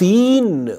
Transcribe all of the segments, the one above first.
3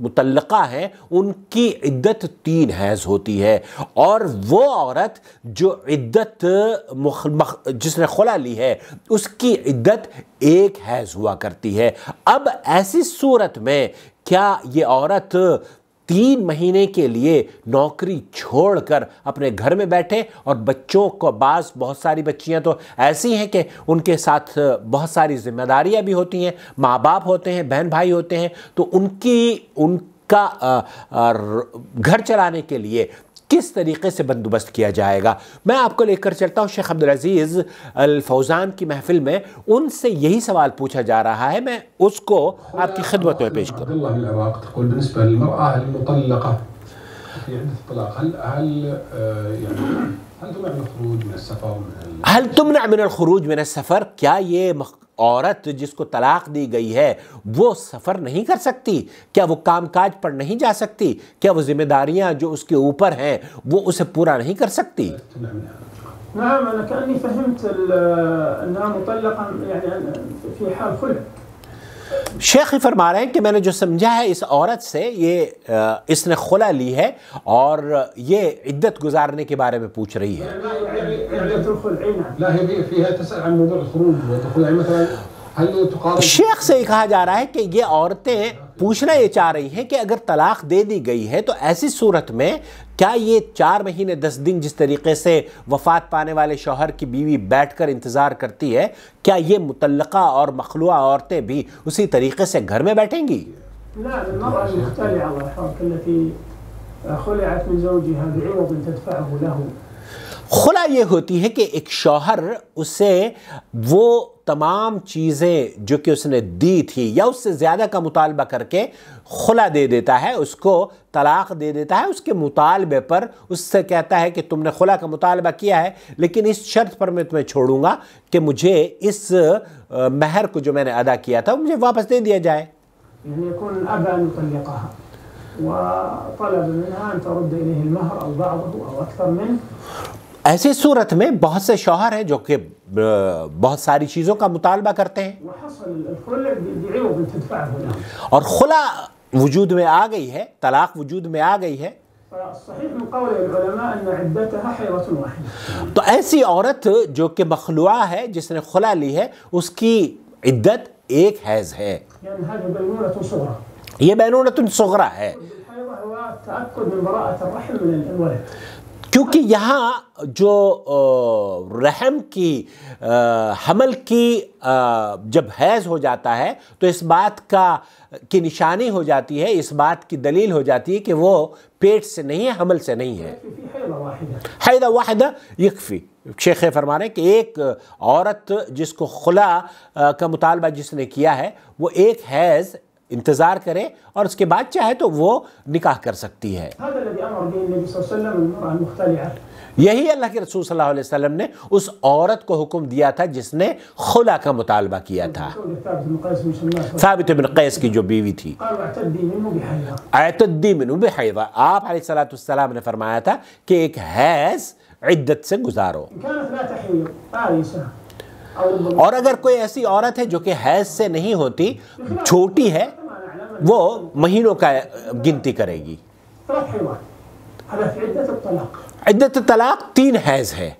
مطلقہ ہیں ان کی عدت 3 حیض ہوتی ہے، اور وہ عورت جو عدت جس نے خلا لی ہے اس کی عدت 1 حیض ہوا کرتی ہے۔ اب ایسی صورت میں کیا یہ عورت 3 مہینے کے لیے نوکری چھوڑ کر اپنے گھر میں بیٹھے، اور بچوں کو بہت ساری بچیاں تو ایسی ہیں کہ ان کے ساتھ بہت ساری ذمہ داریاں بھی ہوتی ہیں، ماں باپ ہوتے ہیں، بہن بھائی ہوتے ہیں، تو ان کا گھر چلانے کے لیے کس طریقے سے بندوبست کیا جائے گا؟ میں آپ کو لے کر چلتا ہوں شیخ عبدالعزیز الفوزان کی محفل میں، ان سے یہی سوال پوچھا جا رہا ہے، میں اس کو آپ کی خدمت میں پیش کروں۔ عبداللہ من العراق تقول بالنسبة للمرأة المطلقة في عدة الطلاق هل تمنع من الخروج من السفر؟ هل تمنع من الخروج من السفر؟ کیا یہ عورت جس کو طلاق دی گئی ہے وہ سفر نہیں کر سکتی؟ کیا وہ کام کاج پر نہیں جا سکتی؟ کیا وہ ذمہ داریاں جو اس کے اوپر ہیں وہ اسے پورا نہیں کر سکتی؟ نعم، أنا كأني فهمت أنها مطلقة يعني في حال خلع۔ شیخ فرما رہے ہیں کہ میں نے جو سمجھا ہے اس عورت سے، اس نے خلا لی ہے اور یہ عدت گزارنے کے بارے میں پوچھ رہی ہے۔ لا هي فيها تسأل عن موضوع الخروج والدخول، يعني مثلا هل تقارن؟ شیخ سے کہا جا رہا ہے کہ یہ عورتیں پوچھنا یہ چاہ رہی ہیں کہ اگر طلاق دے دی گئی ہے تو ایسی صورت میں کیا یہ 4 مہینے 10 دن جس طریقے سے وفات پانے والے شوہر کی بیوی بیٹھ کر انتظار کرتی ہے، کیا یہ مطلقہ اور مخلوعہ عورتیں بھی اسی طریقے سے گھر میں بیٹھیں گی؟ لا، المرأة المختلعة والحركة التي خلعت من زوجها بعوض تدفعه له، خلا یہ ہوتی ہے کہ ایک شوہر اسے وہ تمام چیزیں جو کہ اس نے دی تھی یا اس سے زیادہ کا مطالبہ کر کے خلا دے دیتا ہے، اس کو طلاق دے دیتا ہے اس کے مطالبے پر، اس سے کہتا ہے کہ تم نے خلا کا مطالبہ کیا ہے لیکن اس شرط پر میں تمہیں چھوڑوں گا کہ مجھے اس مہر کو جو میں نے ادا کیا تھا مجھے واپس دے دیا جائے۔ يعني يكون أبى أن يطلقها وطلب منها أن ترد إليه المهر أو بعضه أو أكثر منه۔ ایسی صورت میں بہت سے شوہر ہیں جو کہ بہت ساری چیزوں کا مطالبہ کرتے ہیں، وحصل الخلع بعوض تدفعه له، اور خلا وجود میں آ گئی ہے، طلاق وجود میں آ گئی ہے، فالصحيح من قول العلماء أن عدتها حيضة واحدة۔ تو ایسی عورت جو کہ مخلوعہ ہے جس نے خلا لی ہے اس کی عدت 1 حیض ہے، يعني هذه بينونة صغرى، یہ بینونۃ صغریٰ ہے، الحيضة هو التأكد من براءة الرحم من الولد، کیونکہ یہاں جو رحم کی حمل کی جب حیض ہو جاتا ہے تو اس بات کی نشانی ہو جاتی ہے، اس بات کی دلیل ہو جاتی ہے کہ وہ پیٹ سے نہیں ہے، حمل سے نہیں ہے۔ في حيضة واحدة، حیضہ واحدہ یکفی۔ شیخ فرما رہے ہیں کہ ایک عورت جس کو خلا کا مطالبہ جس نے کیا ہے وہ 1 حیض انتظار کرے اور اس کے بعد چاہے تو وہ نکاح کر سکتی ہے۔ هذا الذي أمر به النبي صلى الله عليه وسلم المرأة المختلعة، یہی اللہ کے رسول صلی اللہ علیہ وسلم نے اس عورت کو حکم دیا تھا جس نے خلا کا مطالبہ کیا تھا، ثابت بن قيس بن شماس، ثابت بن قیس کی جو بیوی تھی۔ قال واعتدي منه بحيضة، اعتدی منہ بحیضہ، آپ علیہ السلام نے فرمایا تھا کہ ایک حیض عدت سے گزارو، إن كانت لا تحيض آيسة أو ربما اور اگر کوئی ایسی عورت ہے جو کہ حیض سے نہیں ہوتی، چھوٹی ہے، وہ مہینوں کا گنتی کرے گی۔ 3 حيضات، هذا في عدة الطلاق. عدت طلاق 3 حیض ہے۔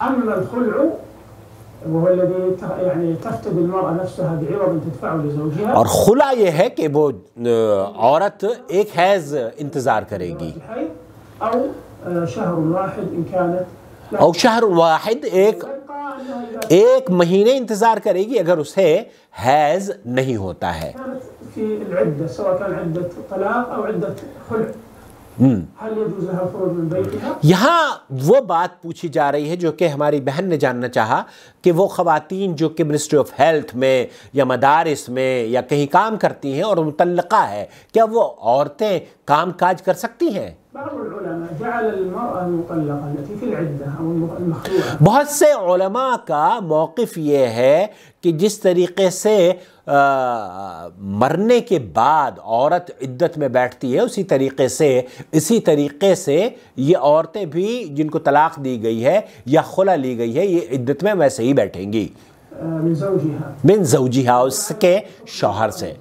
أما الخلع وهو الذي يعني تفتدي المرأة نفسها بعوض تدفعه لزوجها، اور خلا یہ ہے کہ وہ عورت 1 حیض انتظار کرے گی، أو شهر واحد إن كانت، اور شہر واحد ایک مہینے انتظار کرے گی اگر اسے حیض نہیں ہوتا ہے۔ كانت في العدة سواء كان عدة طلاق أو عدة خلع، هل يجوز لها الخروج من بيتها؟ یہاں وہ بات پوچھی جا رہی ہے جو کہ ہماری بہن نے جاننا چاہا کہ وہ خواتین جو کہ منسٹری آف ہیلتھ میں یا مدارس میں یا کہیں کام کرتی ہیں اور مطلقہ ہے، کیا وہ عورتیں کام کاج کر سکتی ہیں؟ بعض العلماء جعل المرأة المطلقة التي في العدة أو المخلوعة، بہت سے علماء کا موقف یہ ہے کہ جس طریقے سے مرنے کے بعد عورت عدت میں بیٹھتی ہے اسی طریقے سے یہ عورتیں بھی جن کو طلاق دی گئی ہے یا خلا لی گئی ہے یہ عدت میں ویسے ہی بیٹھیں گی۔ من زوجیہا اس کے شوہر سے،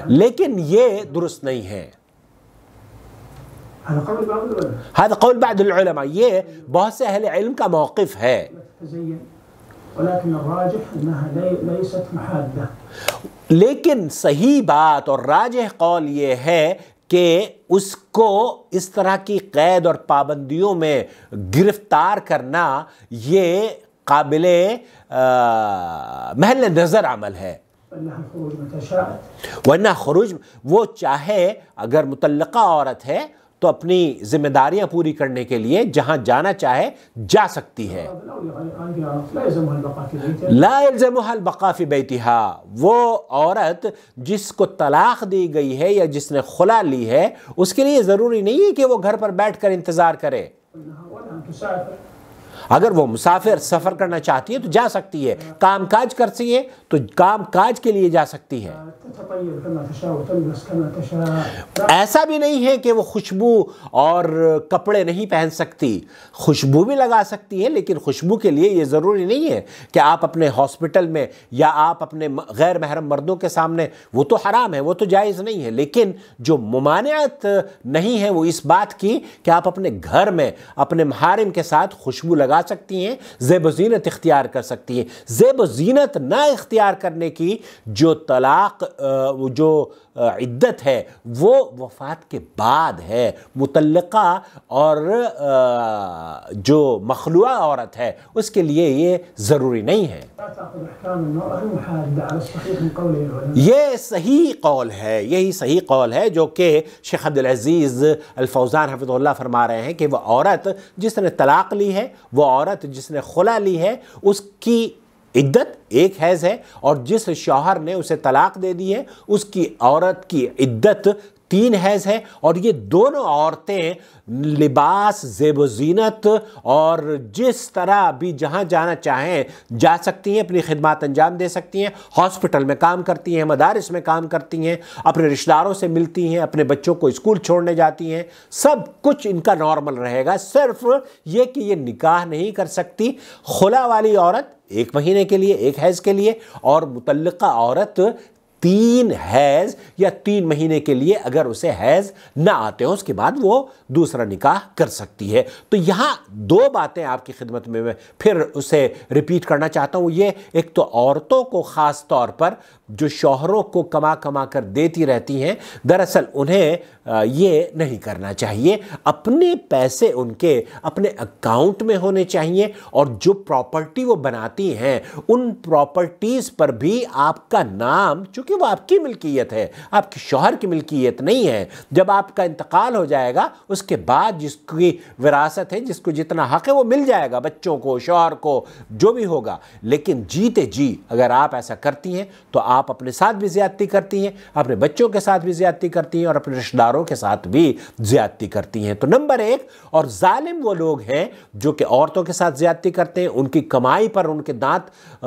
لیکن یہ درست نہیں ہے. هذا قول بعض العلماء، یہ بہت سے اہل علم کا موقف ہے. لیکن صحیح بات اور راجح قول یہ ہے کہ اس کو اس طرح کی قید اور پابندیوں میں گرفتار کرنا یہ قابل محل نظر عمل ہے. ورنہ خروج وہ چاہے اگر مطلقہ عورت ہے تو اپنی ذمہ داریاں پوری کرنے کے لیے جہاں جانا چاہے جا سکتی ہے. لا يلزمها البقاء في بیتها، وہ عورت جس کو طلاق دی گئی ہے یا جس نے خلا لی ہے اس کے لیے ضروری نہیں ہے کہ وہ گھر پر بیٹھ کر انتظار کرے. اگر وہ مسافر سفر کرنا چاہتی ہے تو جا سکتی ہے، کام کاج کرتی ہے تو کام کاج کے لیے جا سکتی ہے. ایسا بھی نہیں ہے کہ وہ خوشبو اور کپڑے نہیں پہن سکتی، خوشبو بھی لگا سکتی ہے، لیکن خوشبو کے لیے یہ ضروری نہیں ہے کہ آپ اپنے ہاسپٹل میں یا آپ اپنے غیر محرم مردوں کے سامنے، وہ تو حرام ہے، وہ تو جائز نہیں ہے. لیکن جو ممانعت نہیں ہے وہ اس بات کی کہ آپ اپنے گھر میں اپنے محارم کے ساتھ خوشبو لگا سکتی ہیں، زیب و زینت اختیار کر سکتی ہیں. زیب و زینت نہ اختیار کرنے کی جو طلاق جو عدت ہے وہ وفات کے بعد ہے. مطلقہ اور جو مخلوعہ عورت ہے اس کے لیے یہ ضروری نہیں ہے. یہ صحیح قول ہے، یہی صحیح قول ہے جو کہ شیخ عبدالعزیز الفوزان حفظہ اللہ فرما رہے ہیں کہ وہ عورت جس نے طلاق لی ہے، وہ عورت جس نے خلا لی ہے، اس کی عدت ایک حیض ہے، اور جس شوہر نے اسے طلاق دے دی ہے اس کی عورت کی عدت 3 حیض ہے. اور یہ دونوں عورتیں لباس، زیب و زینت اور جس طرح بھی جہاں جانا چاہیں جا سکتی ہیں، اپنی خدمات انجام دے سکتی ہیں، ہاسپٹل میں کام کرتی ہیں، مدارس میں کام کرتی ہیں، اپنے رشتہ داروں سے ملتی ہیں، اپنے بچوں کو اسکول چھوڑنے جاتی ہیں، سب کچھ ان کا نارمل رہے گا. صرف یہ کہ یہ نکاح نہیں کر سکتی. خلا والی عورت 1 مہینے کے لیے، 1 حیض کے لیے، اور مطلقہ عورت 3 حیض یا 3 مہینے کے لیے اگر اسے حیض نہ آتے ہوں اس کے بعد وہ دوسرا نکاح کر سکتی ہے. تو یہاں 2 باتیں آپ کی خدمت میں پھر اسے ریپیٹ کرنا چاہتا ہوں. یہ ایک تو عورتوں کو خاص طور پر جو شوہروں کو کما کر دیتی رہتی ہیں، دراصل انہیں یہ نہیں کرنا چاہیے. اپنے پیسے ان کے اپنے اکاؤنٹ میں ہونے چاہیے، اور جو پراپرٹی وہ بناتی ہیں ان پراپرٹیز پر بھی آپ کا نام، چونکہ وہ آپ کی ملکیت ہے، آپ کے شوہر کی ملکیت نہیں ہے. جب آپ کا انتقال ہو جائے گا اس کے بعد جس کی وراثت ہے، جس کو جتنا حق ہے وہ مل جائے گا، بچوں کو، شوہر کو، جو بھی ہوگا. لیکن جیتے جی اگر آپ ایسا کرتی ہیں تو آپ اپنے ساتھ بھی زیادتی کرتی ہیں، اپنے بچوں کے ساتھ بھی زیادتی کرتی ہیں، اور اپنے رشتہ داروں کے ساتھ بھی زیادتی کرتی ہیں. تو نمبر 1، اور ظالم وہ لوگ ہیں جو کہ عورتوں کے ساتھ زیادتی کرتے ہیں، ان کی کمائی پر ان کے دانت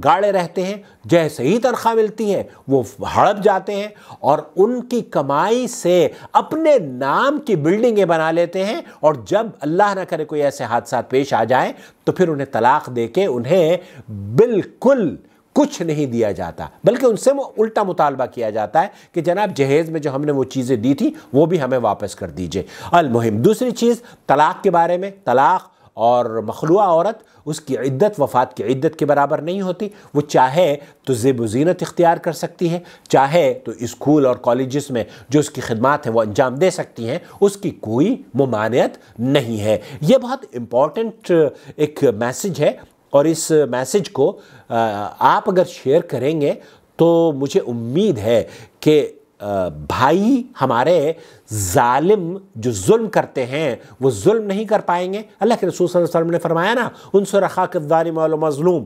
گاڑے رہتے ہیں. جیسے ہی تنخواہ ملتی ہے وہ ہڑپ جاتے ہیں اور ان کی کمائی سے اپنے نام کی بلڈنگیں بنا لیتے ہیں، اور جب اللہ نہ کرے کوئی ایسے حادثات پیش آ جائیں تو پھر انہیں طلاق دے کے انہیں بالکل کچھ نہیں دیا جاتا، بلکہ ان سے الٹا مطالبہ کیا جاتا ہے کہ جناب جہیز میں جو ہم نے وہ چیزیں دی تھی وہ بھی ہمیں واپس کر دیجئے. المہم دوسری چیز طلاق کے بارے میں، طلاق اور مخلوعہ عورت اس کی عدت وفات کی عدت کے برابر نہیں ہوتی. وہ چاہے تو زیب و زینت اختیار کر سکتی ہے، چاہے تو اسکول اور کالجز میں جو اس کی خدمات ہیں وہ انجام دے سکتی ہیں، اس کی کوئی ممانعت نہیں ہے. یہ بہت امپورٹنٹ ایک میسج ہے، اور اس میسج کو آپ اگر شیئر کریں گے تو مجھے امید ہے کہ بھائی ہمارے ظالم جو ظلم کرتے ہیں وہ ظلم نہیں کر پائیں گے. اللہ کے رسول صلی اللہ علیہ وسلم نے فرمایا نا، انصر اخاک الظالم والمظلوم.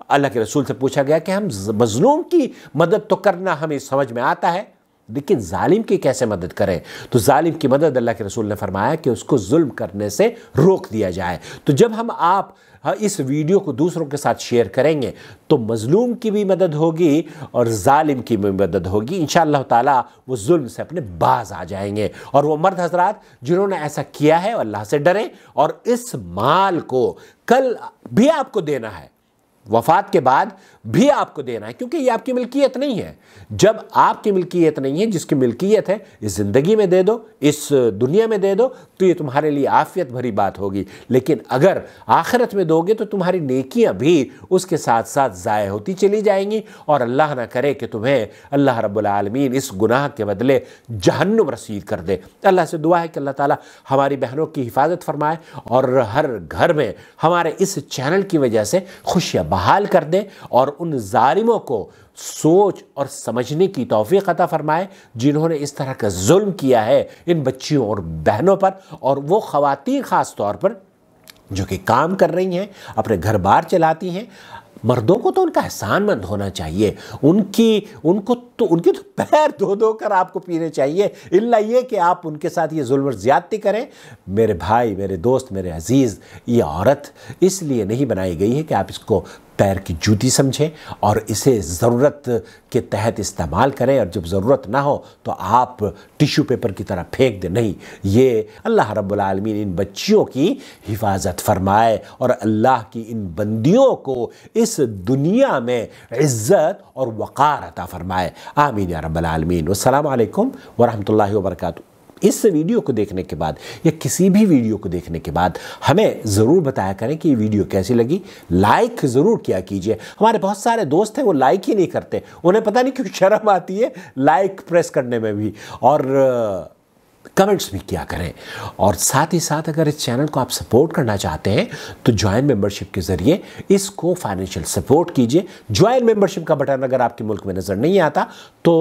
اللہ کے رسول سے پوچھا گیا کہ ہم مظلوم کی مدد تو کرنا ہمیں سمجھ میں آتا ہے، لیکن ظالم کی کیسے مدد کریں؟ تو ظالم کی مدد اللہ کے رسول نے فرمایا کہ اس کو ظلم کرنے سے روک دیا جائے. تو جب آپ اس ویڈیو کو دوسروں کے ساتھ شیئر کریں گے تو مظلوم کی بھی مدد ہوگی اور ظالم کی بھی مدد ہوگی. انشاءاللہ تعالیٰ وہ ظلم سے اپنے باز آ جائیں گے. اور وہ مرد حضرات جنہوں نے ایسا کیا ہے اللہ سے ڈریں، اور اس مال کو کل بھی آپ کو دینا ہے. وفات کے بعد بھی آپ کو دینا ہے، کیونکہ یہ آپ کی ملکیت نہیں ہے۔ جب آپ کی ملکیت نہیں ہے، جس کی ملکیت ہے اس زندگی میں دے دو، اس دنیا میں دے دو، تو یہ تمہارے لیے عافیت بھری بات ہوگی۔ لیکن اگر آخرت میں دو گے تو تمہاری نیکیاں بھی اس کے ساتھ ساتھ ضائع ہوتی چلی جائیں گی، اور اللہ نہ کرے کہ تمہیں اللہ رب العالمین اس گناہ کے بدلے جہنم رسید کر دے۔ اللہ سے دعا ہے کہ اللہ تعالی ہماری بہنوں کی حفاظت فرمائے اور ہر گھر میں ہمارے اس چینل کی وجہ سے خوشیاں بحال کر دے، اور ان ظالموں کو سوچ اور سمجھنے کی توفیق عطا فرمائے جنہوں نے اس طرح کا ظلم کیا ہے ان بچیوں اور بہنوں پر، اور وہ خواتین خاص طور پر جو کہ کام کر رہی ہیں، اپنے گھر بار چلاتی ہیں۔ مردوں کو تو ان کا احسان مند ہونا چاہیے، ان کے تو پیر دھو دھو کر آپ کو پینے چاہیے، الا یہ کہ آپ ان کے ساتھ یہ ظلم اور زیادتی کریں۔ میرے بھائی، میرے دوست، میرے عزیز، یہ عورت اس لیے نہیں بنائی گئی ہے کہ آپ اس کو پیر کی جوتی سمجھیں اور اسے ضرورت کے تحت استعمال کریں، اور جب ضرورت نہ ہو تو آپ ٹیشو پیپر کی طرح پھینک دیں۔ نہیں، یہ اللہ رب العالمین ان بچیوں کی حفاظت فرمائے، اور اللہ کی ان بندیوں کو اس دنیا میں عزت اور وقار عطا فرمائے، آمین یا رب العالمین۔ والسلام علیکم ورحمۃ اللہ وبرکاتہ۔ اس ویڈیو کو دیکھنے کے بعد یا کسی بھی ویڈیو کو دیکھنے کے بعد ہمیں ضرور بتایا کریں کہ یہ ویڈیو کیسی لگی، لائک ضرور کیا کیجئے۔ ہمارے بہت سارے دوست ہیں وہ لائک ہی نہیں کرتے، انہیں پتہ نہیں کیوں شرم آتی ہے لائک پریس کرنے میں بھی، اور کمنٹس بھی کیا کریں۔ اور ساتھ ہی ساتھ اگر اس چینل کو آپ سپورٹ کرنا چاہتے ہیں تو جوائن ممبرشپ کے ذریعے اس کو فائنینشیل سپورٹ کیجئے۔ جوائن ممبرشپ کا بٹن اگر آپ کے ملک میں نظر نہیں آتا تو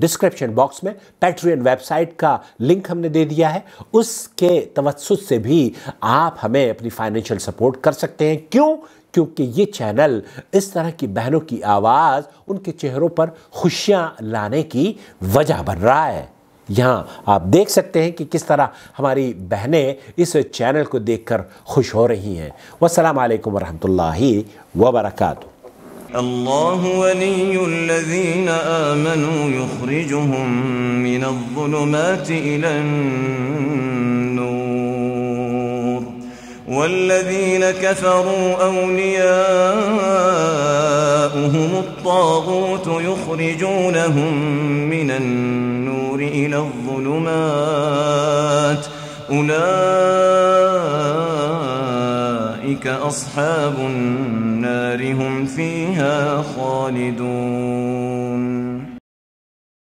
ڈسکرپشن باکس میں پیٹریون ویب سائٹ کا لنک ہم نے دے دیا ہے، اس کے توسط سے بھی آپ ہمیں اپنی فائنینشیل سپورٹ کر سکتے ہیں۔ کیونکہ یہ چینل اس طرح کی بہنوں کی آواز ان کے چہروں پر خوشیاں لانے کی وجہ بن رہا ہے۔ یہاں آپ دیکھ سکتے ہیں کہ کس طرح ہماری بہنیں اس چینل کو دیکھ کر خوش ہو رہی ہیں۔ والسلام علیکم ورحمۃ اللہ وبرکاتہ۔ اللہ ولی الذین آمنوا یخرجهم من الظلمات إلى النور والذین كفروا أولیاؤهم الطاغوت یخرجونهم من النور إلى الظلمات أولئك أصحاب النار هم فيها خالدون۔